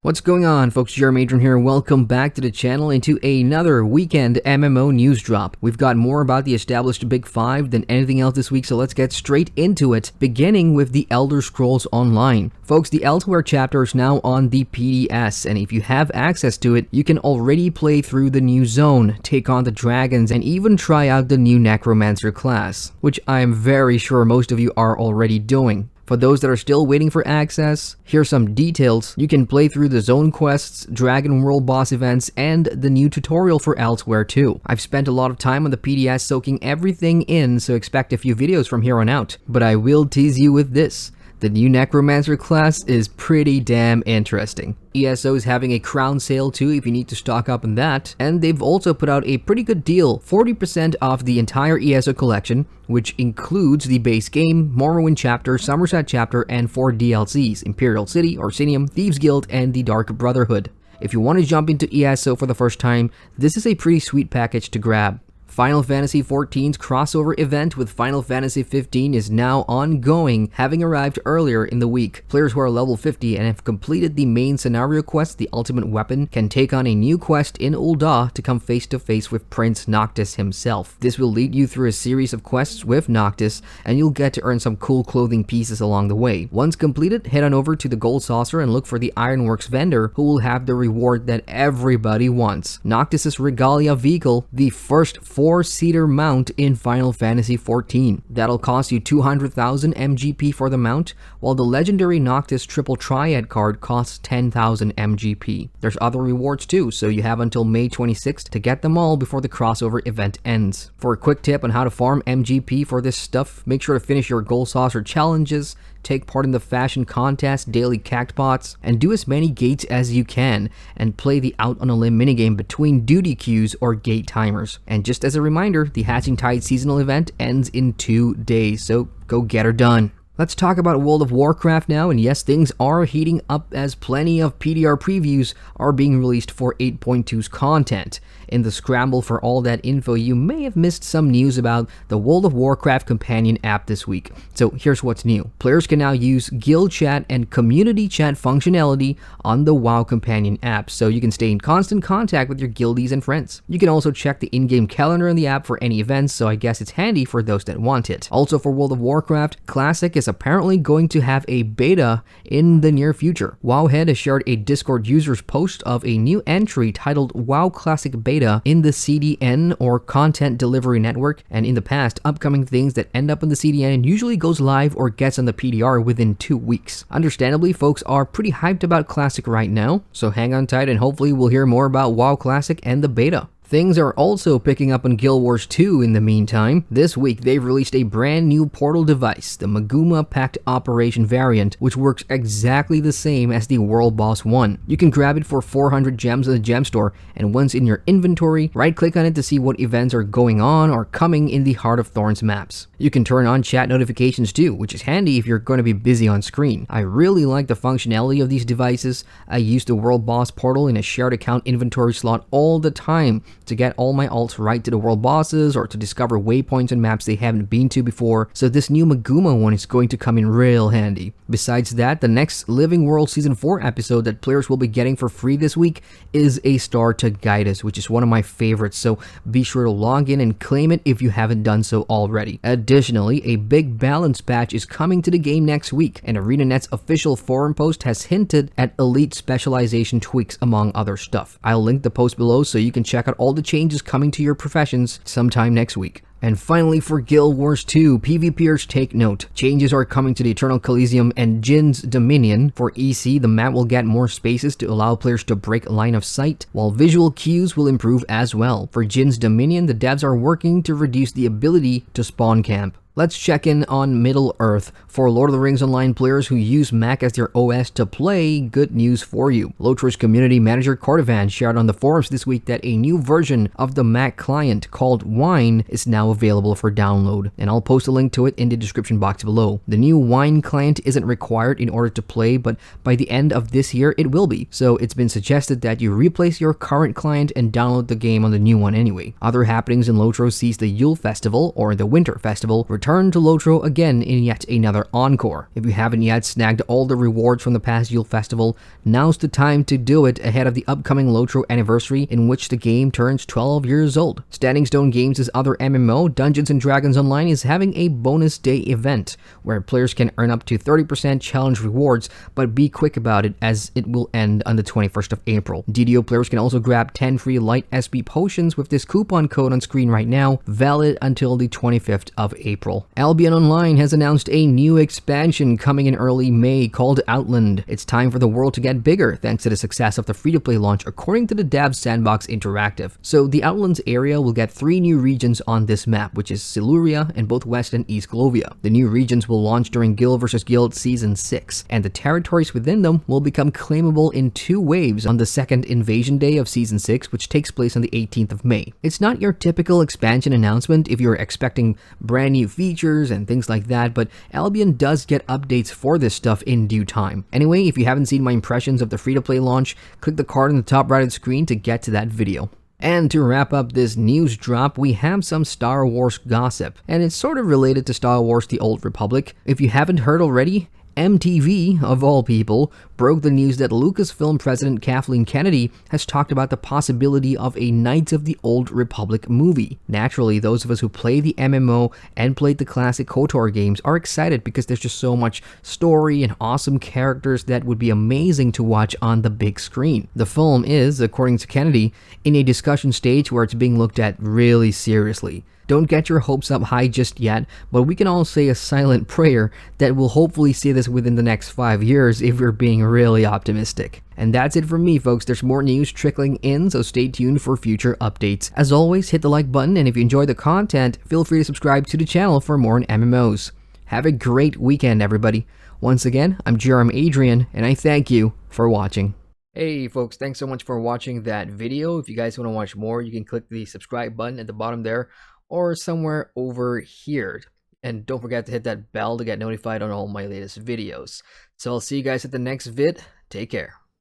What's going on, folks? Adrian here. Welcome back to the channel and to another weekend MMO news drop. We've got more about the established Big Five than anything else this week, so let's get straight into it, beginning with the Elder Scrolls Online. Folks, the Elsweyr chapter is now on the PTS, and if you have access to it, you can already play through the new zone, take on the dragons, and even try out the new Necromancer class, which I'm very sure most of you are already doing. For those that are still waiting for access, here's some details. You can play through the zone quests, Dragon World boss events, and the new tutorial for Elsweyr too. I've spent a lot of time on the PTS soaking everything in, so expect a few videos from here on out. But I will tease you with this. The new Necromancer class is pretty damn interesting. ESO is having a crown sale too if you need to stock up on that, and they've also put out a pretty good deal, 40% off the entire ESO collection, which includes the base game, Morrowind chapter, Somerset chapter, and 4 DLCs, Imperial City, Orsinium, Thieves Guild, and the Dark Brotherhood. If you want to jump into ESO for the first time, this is a pretty sweet package to grab. Final Fantasy XIV's crossover event with Final Fantasy XV is now ongoing, having arrived earlier in the week. Players who are level 50 and have completed the main scenario quest, the Ultimate Weapon, can take on a new quest in Ul'dah to come face to face with Prince Noctis himself. This will lead you through a series of quests with Noctis, and you'll get to earn some cool clothing pieces along the way. Once completed, head on over to the Gold Saucer and look for the Ironworks vendor, who will have the reward that everybody wants: Noctis's Regalia vehicle, the first 4-seater mount in Final Fantasy XIV. That'll cost you 200,000 MGP for the mount, while the legendary Noctis Triple Triad card costs 10,000 MGP. There's other rewards too, so you have until May 26th to get them all before the crossover event ends. For a quick tip on how to farm MGP for this stuff, make sure to finish your Gold Saucer challenges, take part in the fashion contest, daily cactpots, and do as many gates as you can, and play the Out on a Limb minigame between duty queues or gate timers. And just as a reminder, the Hatching Tide seasonal event ends in 2 days, so go get her done. Let's talk about World of Warcraft now, and yes, things are heating up as plenty of PDR previews are being released for 8.2's content. In the scramble for all that info, you may have missed some news about the World of Warcraft companion app this week. So here's what's new. Players can now use guild chat and community chat functionality on the WoW companion app, so you can stay in constant contact with your guildies and friends. You can also check the in-game calendar in the app for any events, so I guess it's handy for those that want it. Also for World of Warcraft, Classic is apparently going to have a beta in the near future. Wowhead has shared a Discord users post of a new entry titled WoW Classic Beta in the CDN, or Content Delivery Network, and in the past, upcoming things that end up in the CDN usually goes live or gets on the PDR within 2 weeks. Understandably, folks are pretty hyped about Classic right now, so hang on tight and hopefully we'll hear more about WoW Classic and the beta. Things are also picking up on Guild Wars 2 in the meantime. This week, they've released a brand new portal device, the Maguma Pact Operation variant, which works exactly the same as the World Boss 1. You can grab it for 400 gems at the gem store, and once in your inventory, right-click on it to see what events are going on or coming in the Heart of Thorns maps. You can turn on chat notifications too, which is handy if you're going to be busy on screen. I really like the functionality of these devices. I use the World Boss portal in a shared account inventory slot all the time to get all my alts right to the world bosses or to discover waypoints and maps they haven't been to before, so this new Maguma one is going to come in real handy. Besides that, the next Living World Season 4 episode that players will be getting for free this week is A Star to Guide Us, which is one of my favorites, so be sure to log in and claim it if you haven't done so already. Additionally, a big balance patch is coming to the game next week, and ArenaNet's official forum post has hinted at elite specialization tweaks among other stuff. I'll link the post below so you can check out all the changes coming to your professions sometime next week. And finally, for Guild Wars 2, PvPers take note. Changes are coming to the Eternal Coliseum and Jin's Dominion. For EC, the map will get more spaces to allow players to break line of sight, while visual cues will improve as well. For Jin's Dominion, the devs are working to reduce the ability to spawn camp. Let's check in on Middle-earth. For Lord of the Rings Online players who use Mac as their OS to play, good news for you. LOTRO's community manager Cordovan shared on the forums this week that a new version of the Mac client called Wine is now available for download, and I'll post a link to it in the description box below. The new Wine client isn't required in order to play, but by the end of this year it will be, so it's been suggested that you replace your current client and download the game on the new one anyway. Other happenings in LOTRO sees the Yule Festival, or the Winter Festival, return return to LOTRO again in yet another encore. If you haven't yet snagged all the rewards from the past YULE festival, now's the time to do it ahead of the upcoming LOTRO anniversary in which the game turns 12 years old. Standing Stone Games' other MMO, Dungeons & Dragons Online, is having a bonus day event where players can earn up to 30% challenge rewards, but be quick about it as it will end on the 21st of April. DDO players can also grab 10 free light SB potions with this coupon code on screen right now, valid until the 25th of April. ALBION Online has announced a new expansion coming in early May called Outland. It's time for the world to get bigger thanks to the success of the free-to-play launch according to the dev Sandbox Interactive. So the Outlands area will get 3 new regions on this map, which is Siluria and both West and East Glovia. The new regions will launch during Guild vs. Guild Season 6, and the territories within them will become claimable in 2 waves on the second invasion day of Season 6, which takes place on the 18th of May. It's not your typical expansion announcement if you're expecting brand new features and things like that, but Albion does get updates for this stuff in due time. Anyway, if you haven't seen my impressions of the free-to-play launch, click the card on the top right of the screen to get to that video. And to wrap up this news drop, we have some Star Wars gossip, and it's sort of related to Star Wars The Old Republic. If you haven't heard already, MTV, of all people, broke the news that Lucasfilm president Kathleen Kennedy has talked about the possibility of a Knights of the Old Republic movie. Naturally, those of us who play the MMO and played the classic KOTOR games are excited because there's just so much story and awesome characters that would be amazing to watch on the big screen. The film is, according to Kennedy, in a discussion stage where it's being looked at really seriously. Don't get your hopes up high just yet, but we can all say a silent prayer that we'll hopefully see this within the next 5 years if we're being really optimistic. And that's it from me, folks. There's more news trickling in, so stay tuned for future updates. As always, hit the like button, and if you enjoy the content, feel free to subscribe to the channel for more on MMOs. Have a great weekend, everybody. Once again, I'm Adrian, and I thank you for watching. Hey folks, thanks so much for watching that video. If you guys want to watch more, you can click the subscribe button at the bottom there, or somewhere over here. And don't forget to hit that bell to get notified on all my latest videos. So I'll see you guys at the next vid. Take care.